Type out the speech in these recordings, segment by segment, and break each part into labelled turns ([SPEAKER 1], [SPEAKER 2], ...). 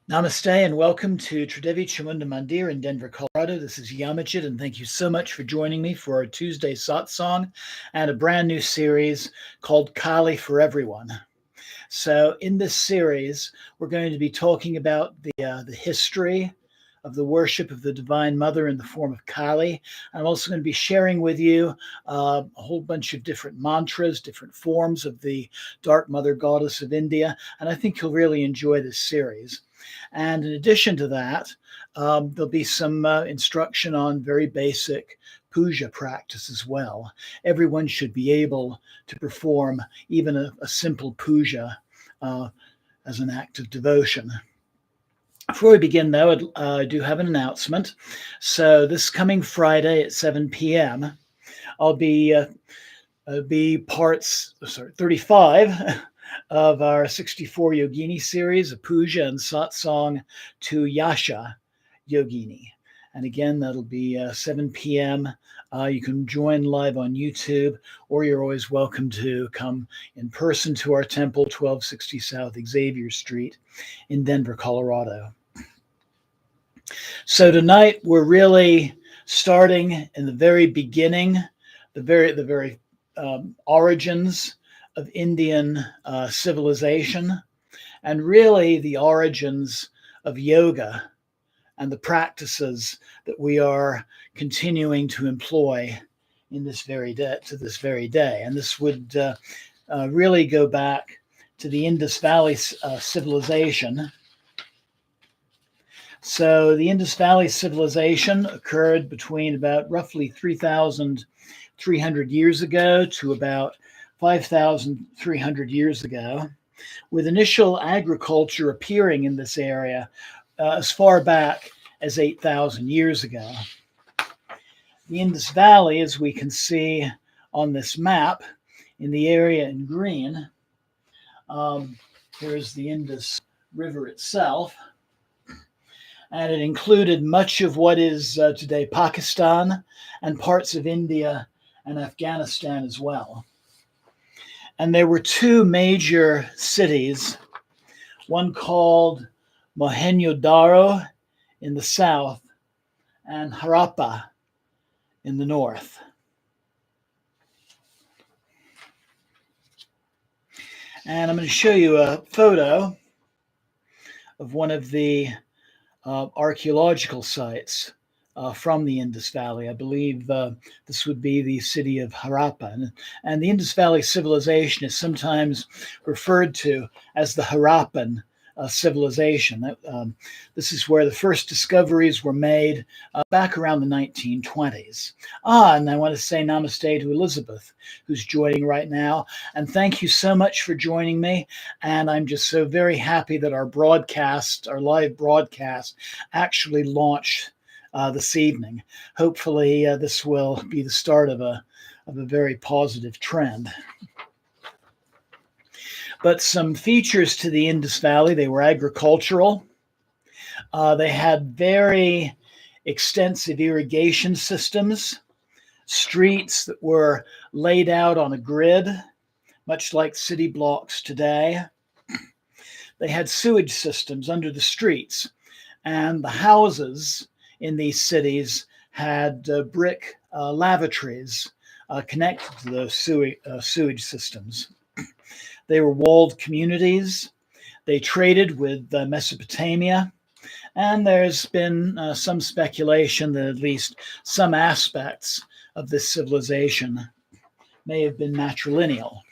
[SPEAKER 1] Namaste and welcome to Tridevi Chamunda Mandir in Denver, Colorado. This is Yamachit, and thank you so much for joining me for our Tuesday satsang and a brand new series called Kali for Everyone. So, in this series, we're going to be talking about the history of the worship of the Divine Mother in the form of Kali. I'm also going to be sharing with you a whole bunch of different mantras, different forms of the Dark Mother Goddess of India, and I think you'll really enjoy this series. And in addition to that, there'll be some instruction on very basic puja practice as well. Everyone should be able to perform even a simple puja as an act of devotion. Before we begin, though, I do have an announcement. So this coming Friday at 7 p.m., I'll be 35 of our 64 Yogini series of puja and satsang to Yasha Yogini. And again, that'll be 7 p.m. You can join live on YouTube, or you're always welcome to come in person to our temple, 1260 South Xavier Street in Denver, Colorado. So tonight we're really starting in the very beginning, the very origins of Indian civilization, and really the origins of yoga and the practices that we are continuing to employ in this very day to this very day. And this would really go back to the Indus Valley civilization. So the Indus Valley civilization occurred between about roughly 3,300 years ago to about 5,300 years ago, with initial agriculture appearing in this area as far back as 8,000 years ago. The Indus Valley, as we can see on this map, in the area in green, here's the Indus River itself, and it included much of what is today Pakistan and parts of India and Afghanistan as well. And there were two major cities, one called Mohenjo-daro in the south and Harappa in the north. And I'm going to show you a photo of one of the archaeological sites from the Indus Valley. I believe this would be the city of Harappa. And the Indus Valley civilization is sometimes referred to as the Harappan civilization. This is where the first discoveries were made back around the 1920s. And I want to say namaste to Elizabeth, who's joining right now. And thank you so much for joining me. And I'm just so very happy that our live broadcast, actually launched this evening. Hopefully, this will be the start of a very positive trend. But some features to the Indus Valley: they were agricultural. They had very extensive irrigation systems, streets that were laid out on a grid, much like city blocks today. They had sewage systems under the streets, and the houses in these cities had brick lavatories connected to those sewage systems. They were walled communities. They traded with Mesopotamia. And there's been some speculation that at least some aspects of this civilization may have been matrilineal,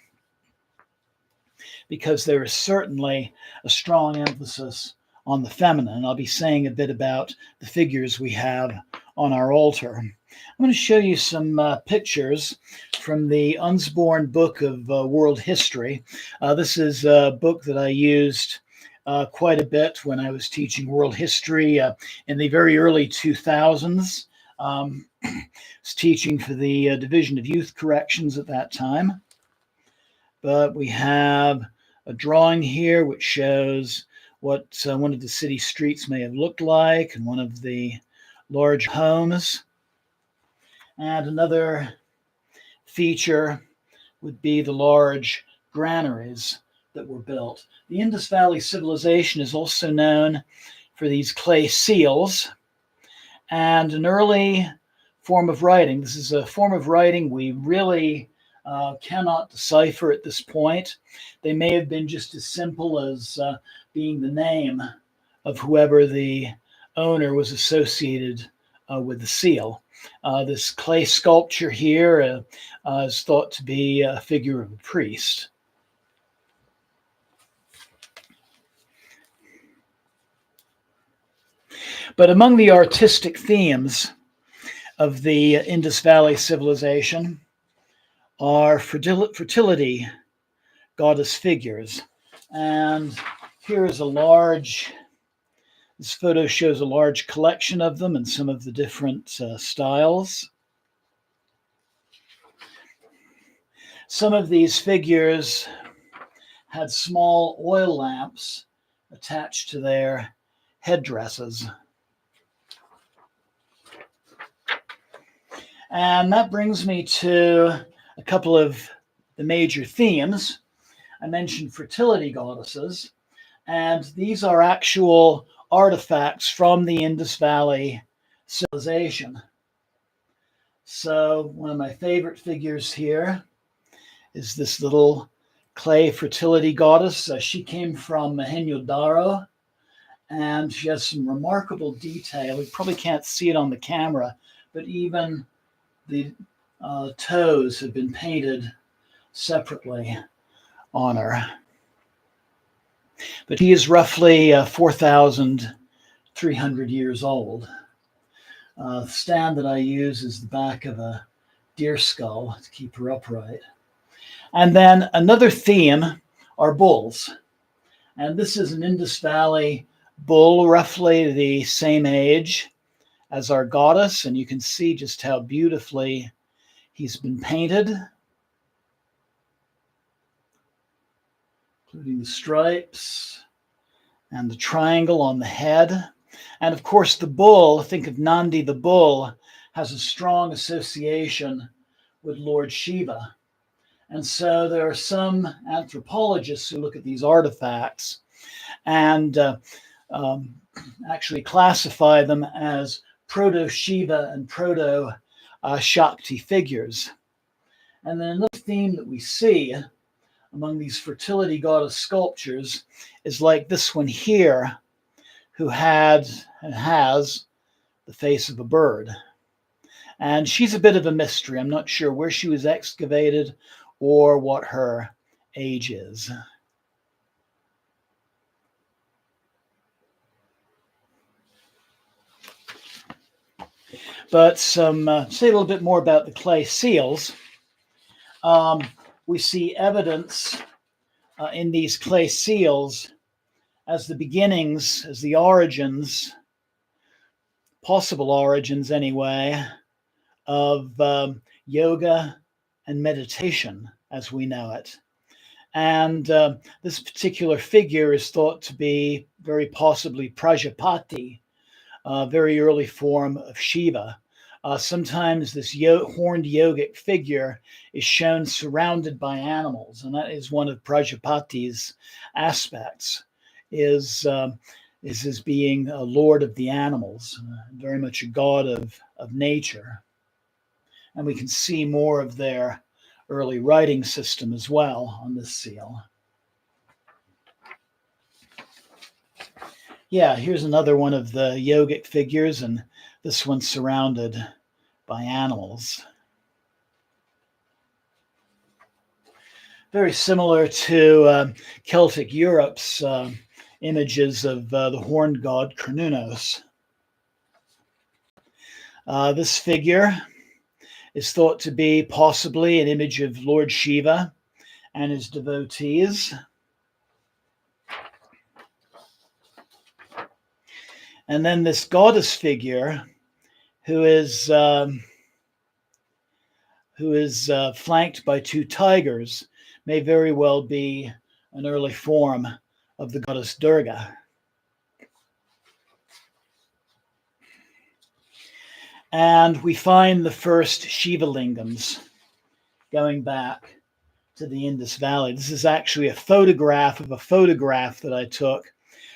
[SPEAKER 1] because there is certainly a strong emphasis on the feminine. I'll be saying a bit about the figures we have on our altar. I'm going to show you some pictures from the Unsborn Book of World History. This is a book that I used quite a bit when I was teaching world history in the very early 2000s. I was teaching for the Division of Youth Corrections at that time. But we have a drawing here which shows what one of the city streets may have looked like, and one of the large homes. And another feature would be the large granaries that were built. The Indus Valley civilization is also known for these clay seals and an early form of writing. This is a form of writing we really cannot decipher at this point. They may have been just as simple as being the name of whoever the owner was associated with the seal. This clay sculpture here is thought to be a figure of a priest. But among the artistic themes of the Indus Valley civilization are fertility goddess figures. And here is this photo shows a large collection of them and some of the different styles. Some of these figures had small oil lamps attached to their headdresses. And that brings me to a couple of the major themes. I mentioned fertility goddesses, and these are actual artifacts from the Indus Valley civilization. So one of my favorite figures here is this little clay fertility goddess. She came from Mohenjo-Daro, and she has some remarkable detail. We probably can't see it on the camera, but even the toes have been painted separately on her. But he is roughly 4,300 years old. The stand that I use is the back of a deer skull to keep her upright. And then another theme are bulls. And this is an Indus Valley bull, roughly the same age as our goddess. And you can see just how beautifully he's been painted, including the stripes and the triangle on the head. And of course, the bull, think of Nandi the bull, has a strong association with Lord Shiva. And so there are some anthropologists who look at these artifacts and actually classify them as proto-Shiva and proto-Shakti figures. And then another theme that we see among these fertility goddess sculptures is like this one here, who had and has the face of a bird. And she's a bit of a mystery. I'm not sure where she was excavated or what her age is. But say a little bit more about the clay seals. We see evidence in these clay seals as the beginnings, as the origins, possible origins anyway, of yoga and meditation as we know it. And this particular figure is thought to be very possibly Prajapati, a very early form of Shiva. Sometimes this horned yogic figure is shown surrounded by animals, and that is one of Prajapati's aspects, is as being a lord of the animals, very much a god of nature. And we can see more of their early writing system as well on this seal. Yeah, here's another one of the yogic figures, and this one's surrounded by animals. Very similar to Celtic Europe's images of the horned god Cernunnos. This figure is thought to be possibly an image of Lord Shiva and his devotees. And then this goddess figure, who is flanked by two tigers, may very well be an early form of the goddess Durga. And we find the first Shiva lingams going back to the Indus Valley. This is actually a photograph of a photograph that I took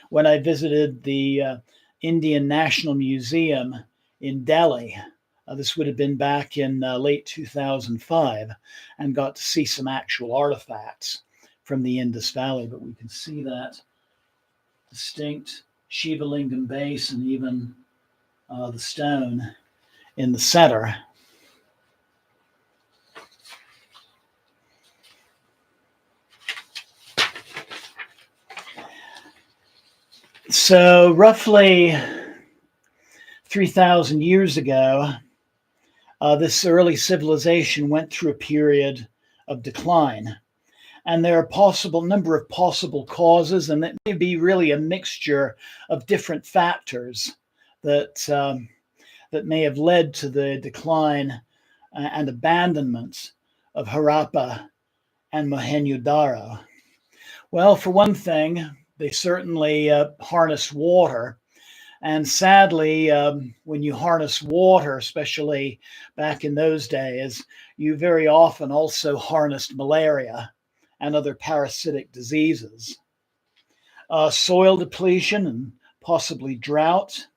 [SPEAKER 1] when I visited the Indian National Museum in Delhi. This would have been back in late 2005, and got to see some actual artifacts from the Indus Valley. But we can see that distinct Shiva Lingam base and even the stone in the center. So roughly 3,000 years ago, this early civilization went through a period of decline. And there are a number of possible causes, and it may be really a mixture of different factors that may have led to the decline and abandonment of Harappa and Mohenjo-daro. Well, for one thing, they certainly harnessed water. And sadly, when you harness water, especially back in those days, you very often also harnessed malaria and other parasitic diseases. Soil depletion and possibly drought.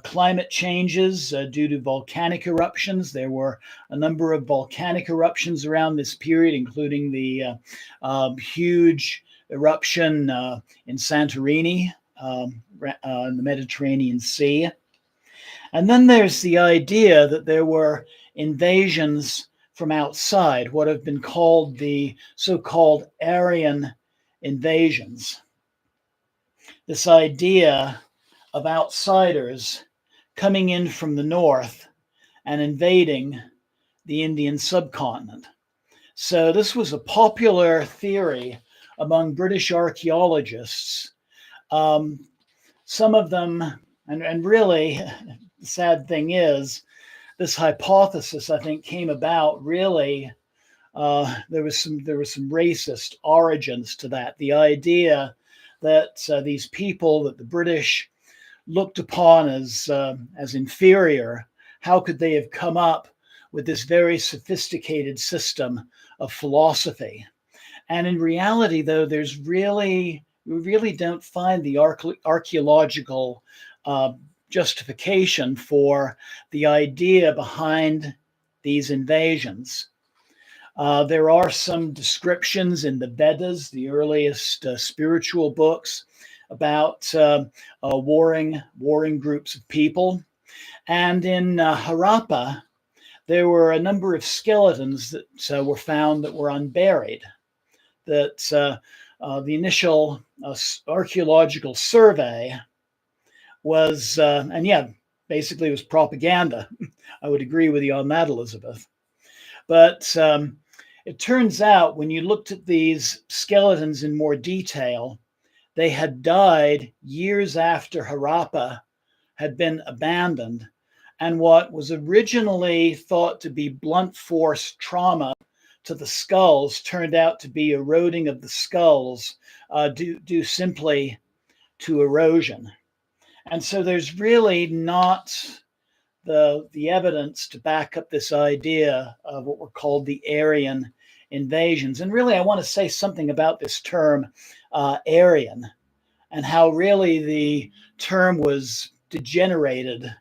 [SPEAKER 1] Climate changes due to volcanic eruptions. There were a number of volcanic eruptions around this period, including the huge eruption in Santorini in the Mediterranean Sea. And then there's the idea that there were invasions from outside, what have been called the so-called Aryan invasions. This idea of outsiders coming in from the north and invading the Indian subcontinent. So this was a popular theory among British archaeologists. Some of them, and really the sad thing is, this hypothesis, I think, came about really, there was some racist origins to that. The idea that these people that the British looked upon as inferior, how could they have come up with this very sophisticated system of philosophy? And in reality, though, we really don't find the archaeological justification for the idea behind these invasions. There are some descriptions in the Vedas, the earliest spiritual books, about warring groups of people. And in Harappa, there were a number of skeletons that were found that were unburied. That the initial archaeological survey was, basically it was propaganda. I would agree with you on that, Elizabeth. But it turns out when you looked at these skeletons in more detail, they had died years after Harappa had been abandoned. And what was originally thought to be blunt force trauma to the skulls turned out to be eroding of the skulls due simply to erosion. And so there's really not the evidence to back up this idea of what were called the Aryan invasions. And really, I want to say something about this term Aryan and how really the term was degenerated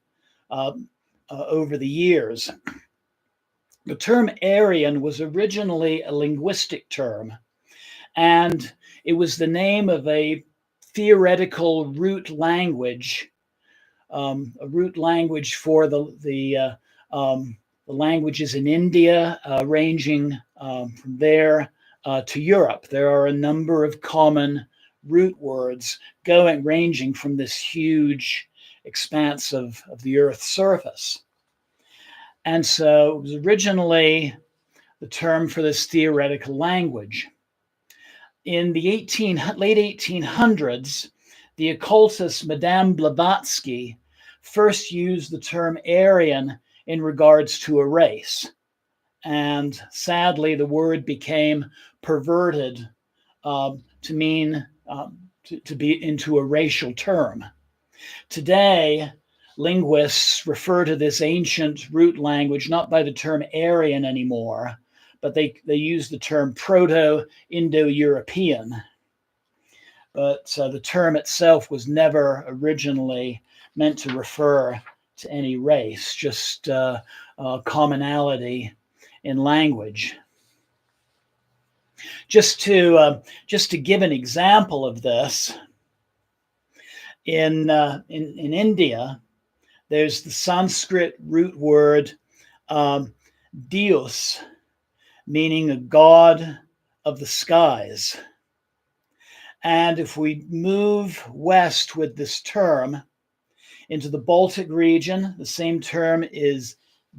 [SPEAKER 1] over the years. The term Aryan was originally a linguistic term, and it was the name of a theoretical root language, a root language for the languages in India, ranging from there to Europe. There are a number of common root words ranging from this huge expanse of the Earth's surface. And so it was originally the term for this theoretical language. In the late 1800s, the occultist Madame Blavatsky first used the term Aryan in regards to a race. And sadly, the word became perverted to mean to be into a racial term. Today, linguists refer to this ancient root language not by the term Aryan anymore, but they use the term Proto-Indo-European. But the term itself was never originally meant to refer to any race, just commonality in language. Just to give an example of this, in India, there's the Sanskrit root word Deus, meaning a god of the skies. And if we move west with this term into the Baltic region, the same term is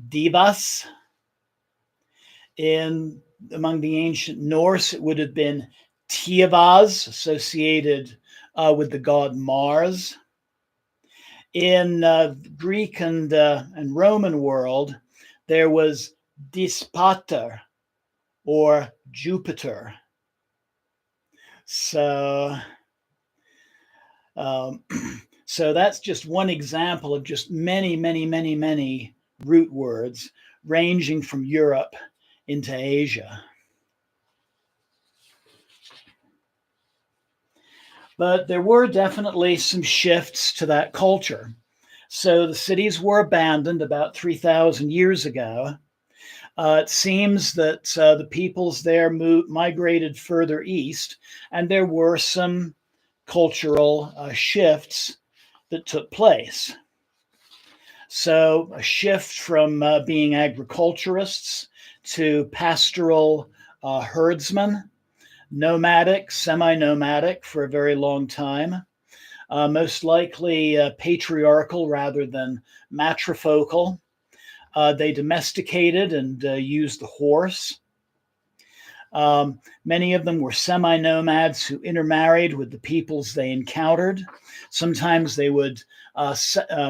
[SPEAKER 1] Divas. Among the ancient Norse, it would have been Tiavas, associated with the god Mars. In Greek and Roman world, there was Dispater, or Jupiter. So, so that's just one example of just many, many, many, many root words ranging from Europe into Asia. But there were definitely some shifts to that culture. So the cities were abandoned about 3,000 years ago. It seems that the peoples there migrated further east, and there were some cultural shifts that took place. So a shift from being agriculturists to pastoral herdsmen, nomadic, semi-nomadic for a very long time, most likely patriarchal rather than matrifocal. They domesticated and used the horse. Many of them were semi-nomads who intermarried with the peoples they encountered. Sometimes they would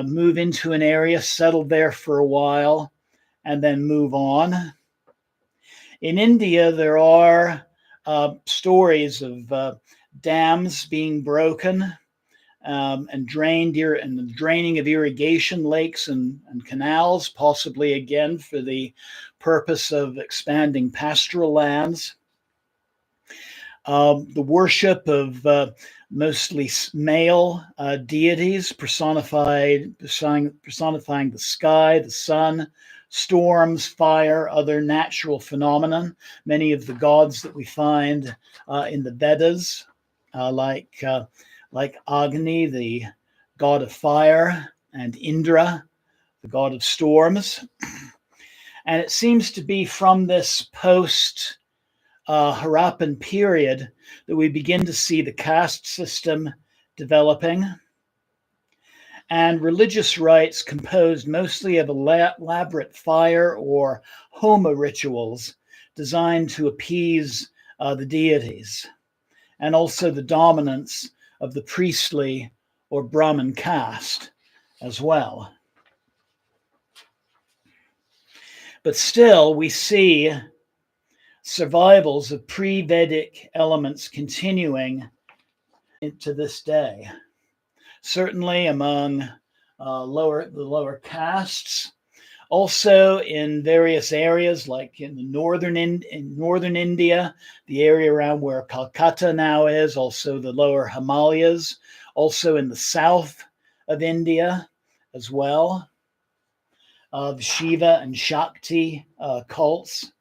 [SPEAKER 1] move into an area, settle there for a while, and then move on. In India, there are stories of dams being broken and drained, and the draining of irrigation lakes and canals, possibly again for the purpose of expanding pastoral lands. The worship of mostly male deities, personifying the sky, the sun, storms, fire, other natural phenomenon. Many of the gods that we find in the Vedas, like Agni, the god of fire, and Indra, the god of storms. And it seems to be from this post Harappan period that we begin to see the caste system developing, and religious rites composed mostly of elaborate fire or homa rituals designed to appease the deities, and also the dominance of the priestly or Brahmin caste as well. But still, we see survivals of pre-Vedic elements continuing to this day. Certainly among the lower castes, also in various areas like in northern India, the area around where Calcutta now is, also the lower Himalayas, also in the south of India as well, the Shiva and Shakti cults.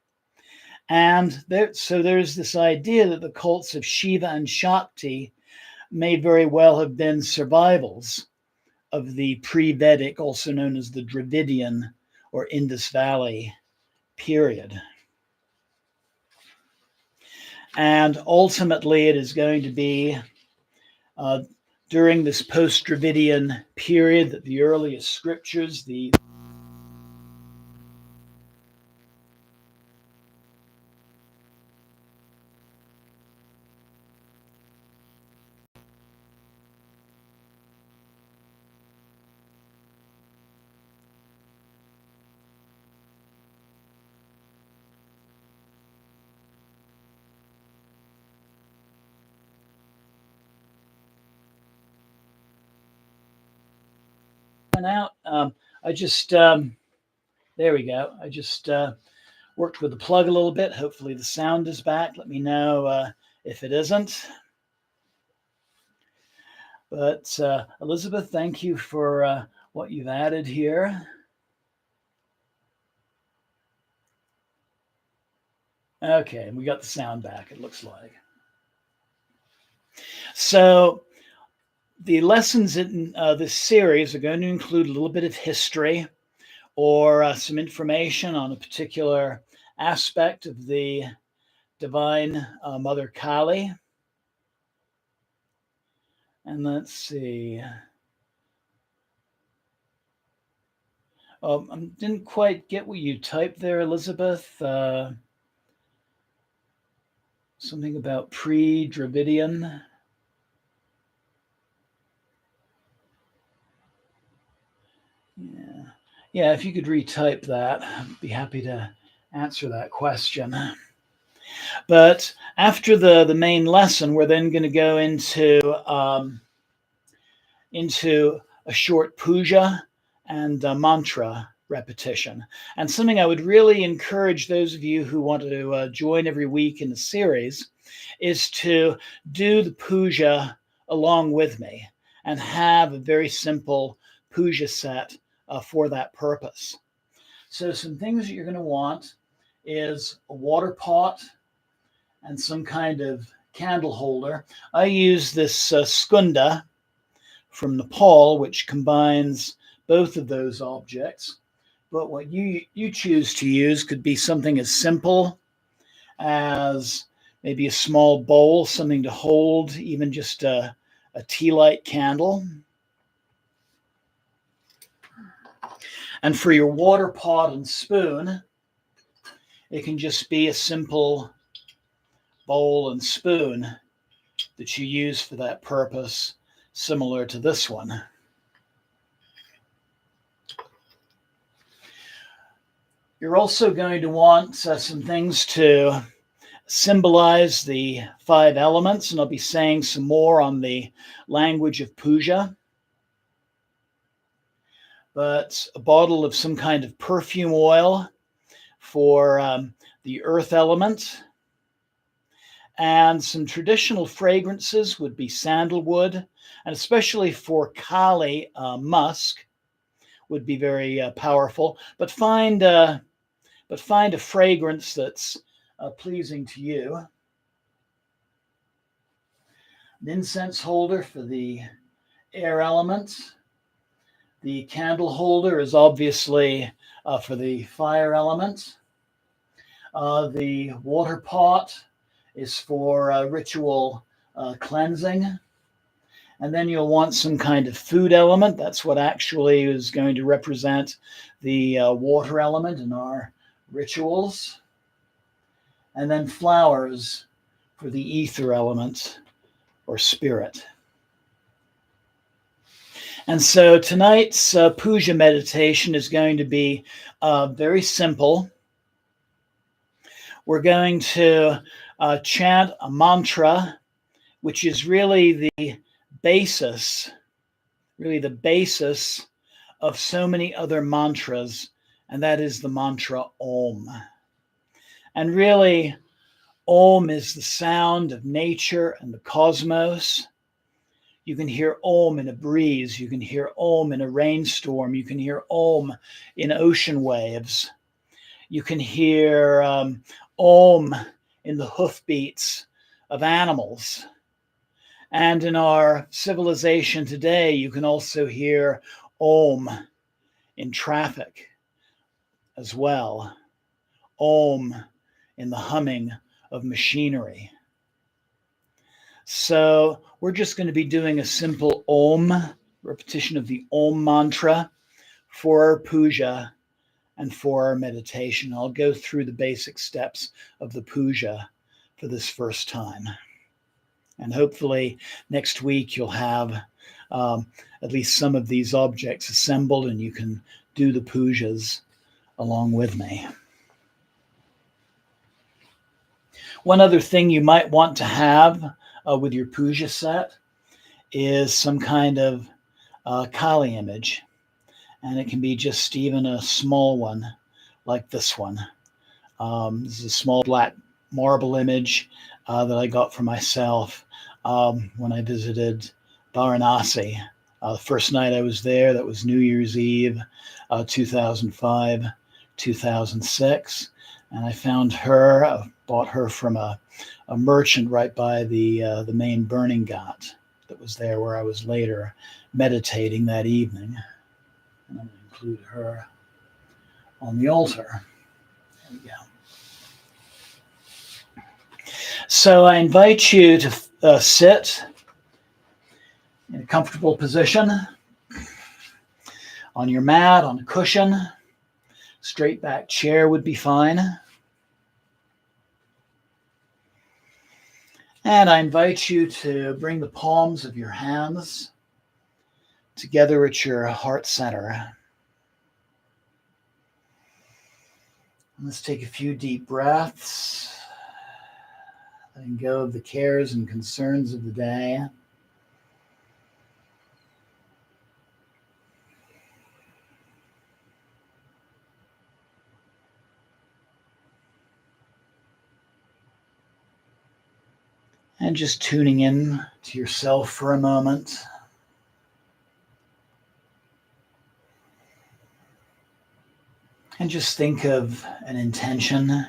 [SPEAKER 1] And so there's this idea that the cults of Shiva and Shakti may very well have been survivals of the pre-Vedic, also known as the Dravidian or Indus Valley period. And ultimately, it is going to be during this post-Dravidian period that the earliest scriptures, out. I just there we go. I just worked with the plug a little bit. Hopefully the sound is back. Let me know if it isn't. But Elizabeth, thank you for what you've added here. Okay, we got the sound back, it looks like. So the lessons in this series are going to include a little bit of history or some information on a particular aspect of the divine Mother Kali. And let's see. I didn't quite get what you typed there, Elizabeth. Something about pre-Dravidian. Yeah, if you could retype that, I'd be happy to answer that question. But after the main lesson, we're then going to go into a short puja and mantra repetition. And something I would really encourage those of you who want to join every week in the series is to do the puja along with me and have a very simple puja set for that purpose. So some things that you're going to want is a water pot and some kind of candle holder. I use this skunda from Nepal, which combines both of those objects. But what you choose to use could be something as simple as maybe a small bowl, something to hold, even just a tea light candle. And for your water pot and spoon, it can just be a simple bowl and spoon that you use for that purpose, similar to this one. You're also going to want some things to symbolize the 5 elements, and I'll be saying some more on the language of puja. But a bottle of some kind of perfume oil for the earth element, and some traditional fragrances would be sandalwood, and especially for Kali, musk would be very powerful. But find a fragrance that's pleasing to you. An incense holder for the air element. The candle holder is obviously for the fire element. The water pot is for ritual cleansing. And then you'll want some kind of food element. That's what actually is going to represent the water element in our rituals. And then flowers for the ether element or spirit. And so tonight's puja meditation is going to be very simple. We're going to chant a mantra, which is really the basis of so many other mantras, and that is the mantra Om. And really, Om is the sound of nature and the cosmos. You can hear Om in a breeze. You can hear Om in a rainstorm. You can hear Om in ocean waves. You can hear Om in the hoofbeats of animals. And in our civilization today, you can also hear Om in traffic as well. Om in the humming of machinery. So we're just going to be doing a simple Om, repetition of the Om mantra for our puja and for our meditation. I'll go through the basic steps of the puja for this first time. And hopefully next week you'll have at least some of these objects assembled and you can do the pujas along with me. One other thing you might want to have with your puja set is some kind of Kali image. And it can be just even a small one like this one. This is a small black marble image that I got for myself when I visited Varanasi. The first night I was there, that was New Year's Eve, 2005, 2006. And I found her, bought her from a merchant right by the main burning ghat that was there where I was later meditating that evening. And I'm going to include her on the altar. There we go. So I invite you to sit in a comfortable position on your mat, on a cushion. Straight back chair would be fine. And I invite you to bring the palms of your hands together at your heart center. Let's take a few deep breaths, letting go of the cares and concerns of the day. And just tuning in to yourself for a moment. And just think of an intention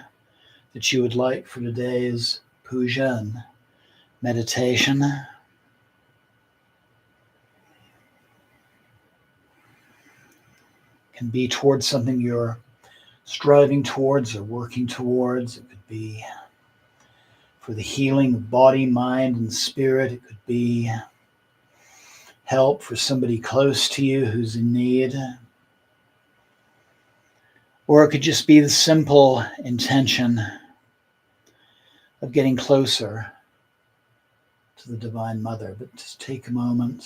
[SPEAKER 1] that you would like for today's puja and meditation. It can be towards something you're striving towards or working towards. It could be for the healing of body, mind, and spirit. It could be help for somebody close to you who's in need. Or it could just be the simple intention of getting closer to the Divine Mother. But just take a moment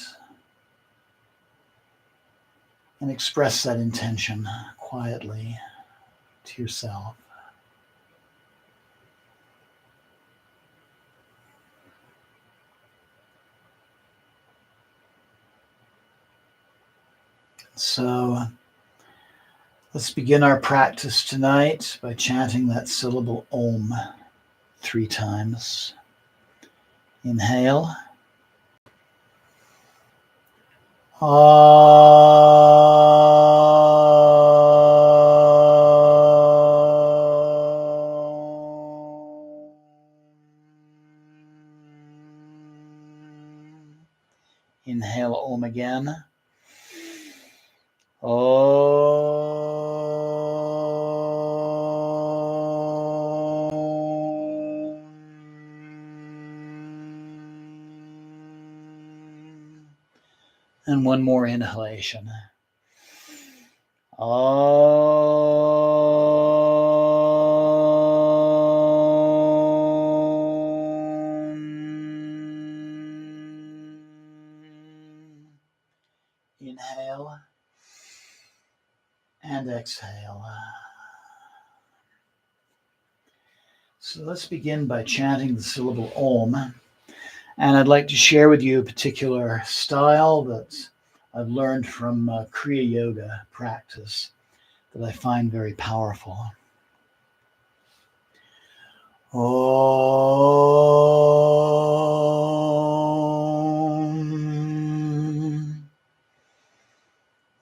[SPEAKER 1] and express that intention quietly to yourself. So let's begin our practice tonight by chanting that syllable Om 3 times. Inhale. Inhale Om again. And one more inhalation. Inhale and exhale. So let's begin by chanting the syllable Om. And I'd like to share with you a particular style that I've learned from Kriya Yoga practice that I find very powerful. Om.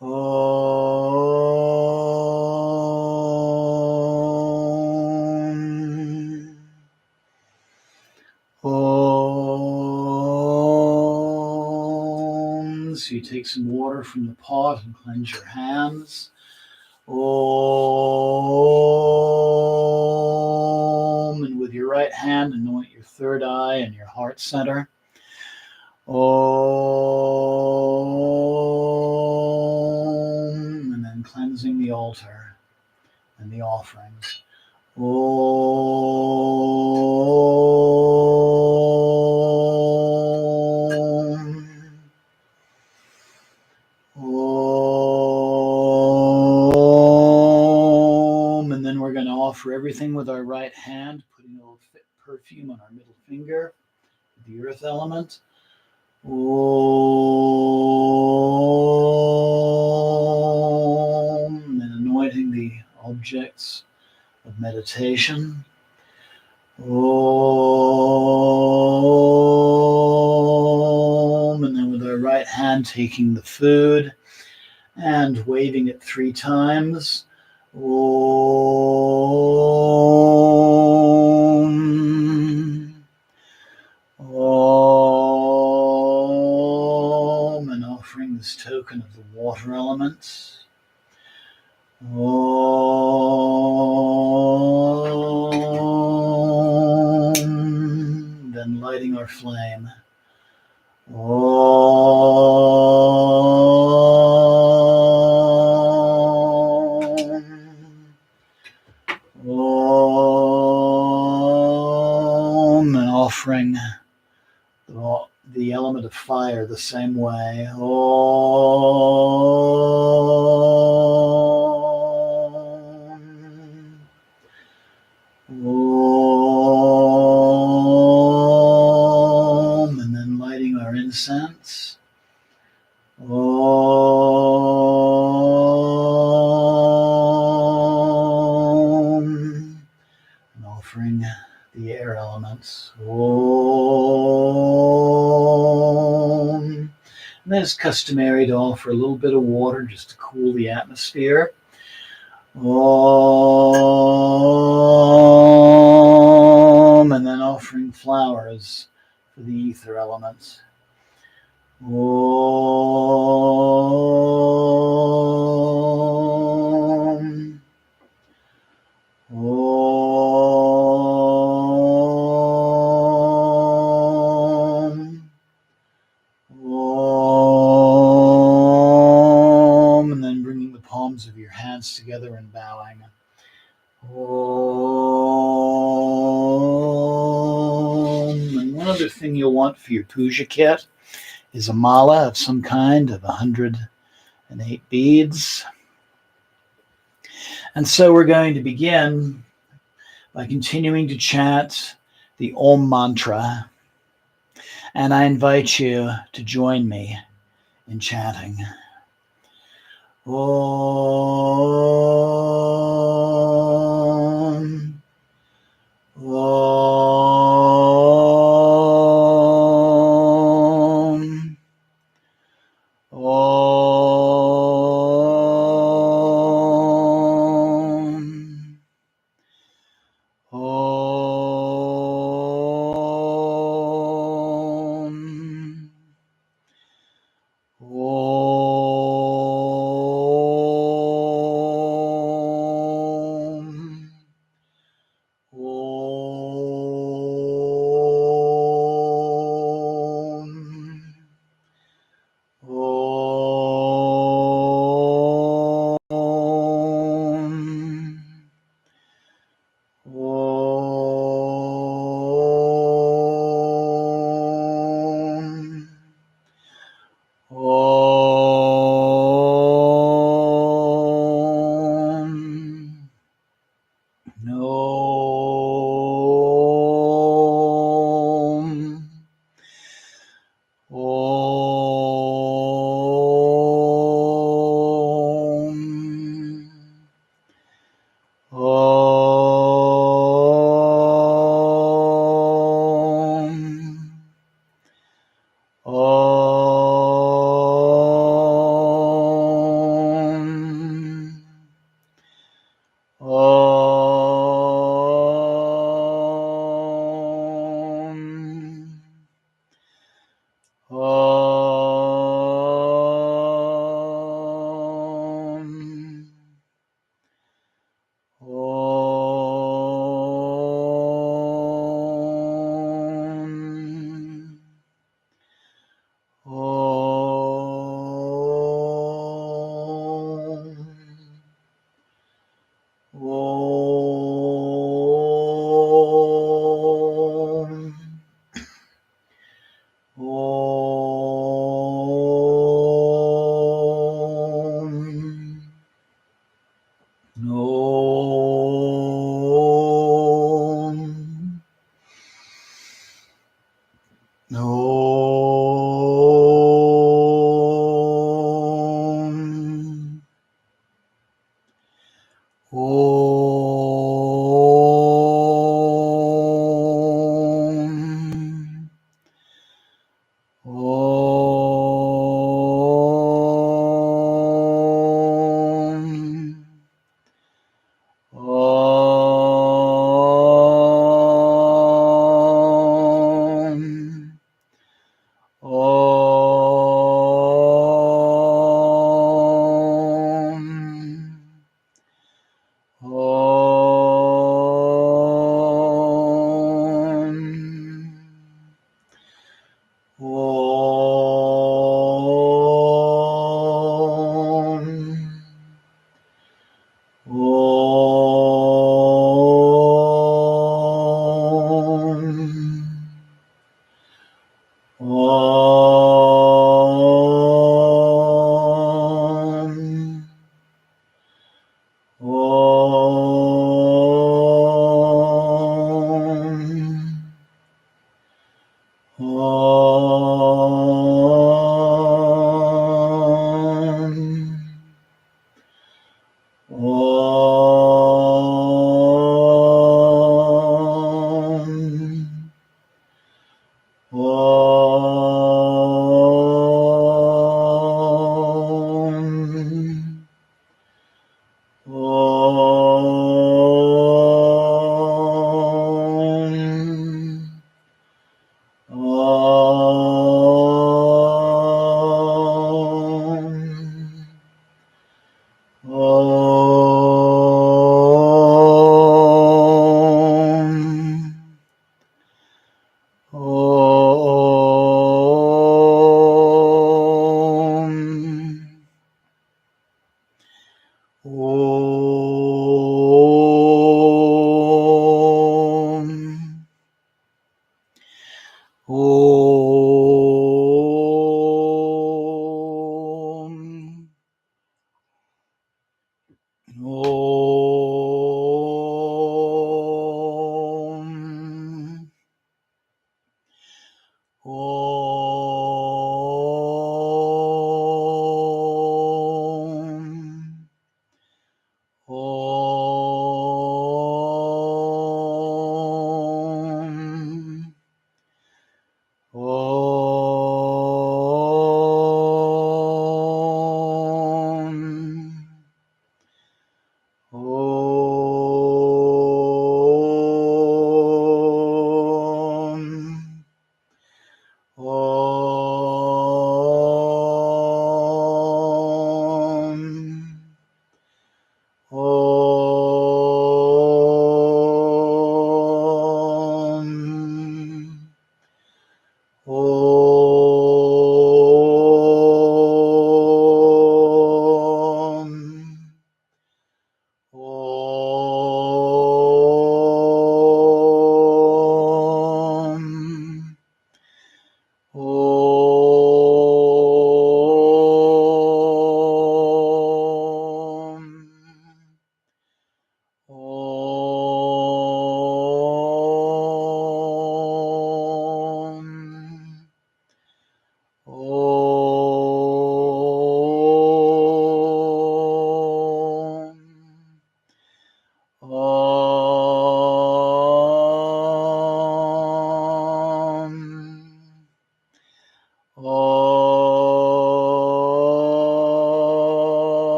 [SPEAKER 1] Om. Om. So you take some water from the pot and cleanse your hands. Om. And with your right hand, anoint your third eye and your heart center. Om. And then cleansing the altar and the offerings. Om. Om. And then we're going to offer everything with our right hand, putting a little perfume on our middle finger, the earth element. Om. And anointing the objects of meditation. Om, and then with our right hand taking the food and waving it 3 times. Om, Om, and offering this token of the water elements. Om, then lighting our flame. Om, and offering the element of fire the same way. Om, and then lighting our incense. Om, and offering the air elements. Om. And then it's customary to offer a little bit of water just to cool the atmosphere. Om, and then offering flowers for the ether elements. Om. Om. Om, and then bringing the palms of your hands together and bowing. Om. And one other thing you'll want for your puja kit is a mala of some kind of 108 beads. And so we're going to begin by continuing to chant the Om mantra. And I invite you to join me in chanting. Om. Om. Om. Om. Om.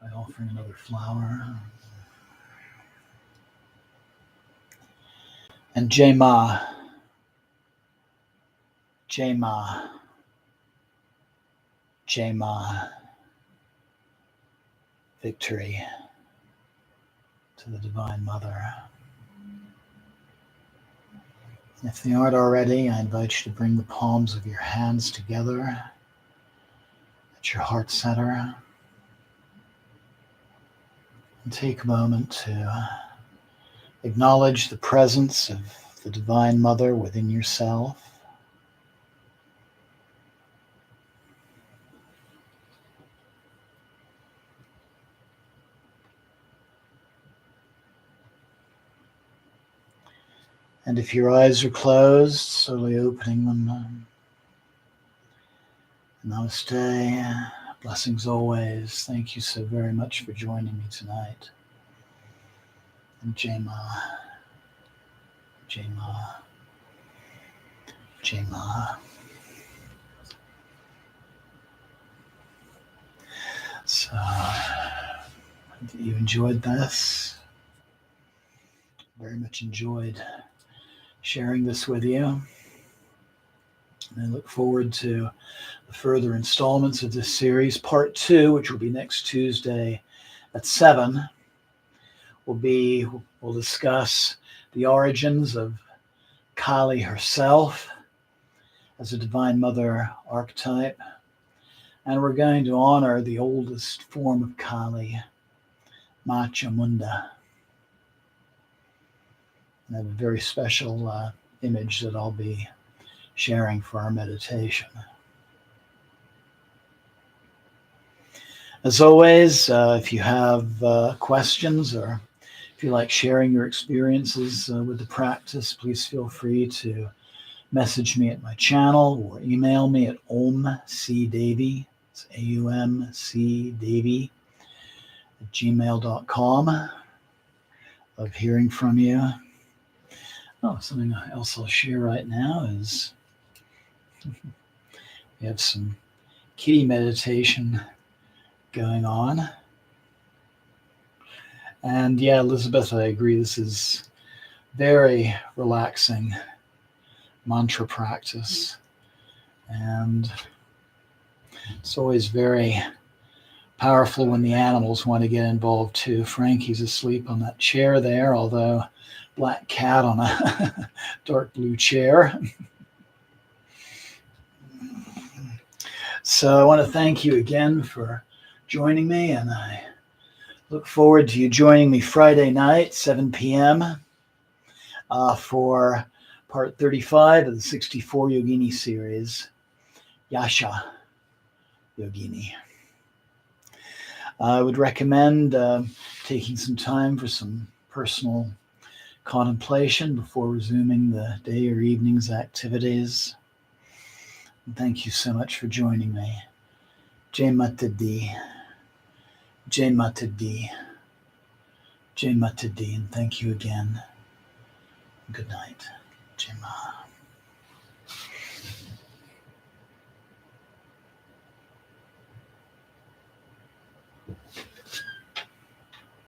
[SPEAKER 1] by offering another flower. And Jai Ma, Jai Ma, Jai Ma, victory to the Divine Mother. And if they aren't already, I invite you to bring the palms of your hands together at your heart center and take a moment to acknowledge the presence of the Divine Mother within yourself. And if your eyes are closed, slowly opening them. Namaste. Blessings always. Thank you so very much for joining me tonight. And Jai Ma, Jai Ma, Jai Ma. So, hope you enjoyed this. Very much enjoyed sharing this with you. And I look forward to the further installments of this series. Part 2, which will be next Tuesday at 7, we'll discuss the origins of Kali herself as a Divine Mother archetype. And we're going to honor the oldest form of Kali, Ma Chamunda. And I have a very special image that I'll be sharing for our meditation. As always, if you have questions or if you like sharing your experiences with the practice, please feel free to message me at my channel or email me at aumcdavy, it's AUMCdavy @gmail.com. Love hearing from you. Oh, something else I'll share right now is we have some kitty meditation going on. And yeah, Elizabeth, I agree. This is very relaxing mantra practice. And it's always very powerful when the animals want to get involved too. Frankie's asleep on that chair there, although black cat on a dark blue chair. So I want to thank you again for joining me, and I look forward to you joining me Friday night, 7 p.m. For part 35 of the 64 Yogini series, Yasha Yogini. I would recommend taking some time for some personal contemplation before resuming the day or evening's activities. And thank you so much for joining me. Jai Mata Di, Jai Mata Di, Jai Mata Di, and thank you again. Good night. Jai Ma.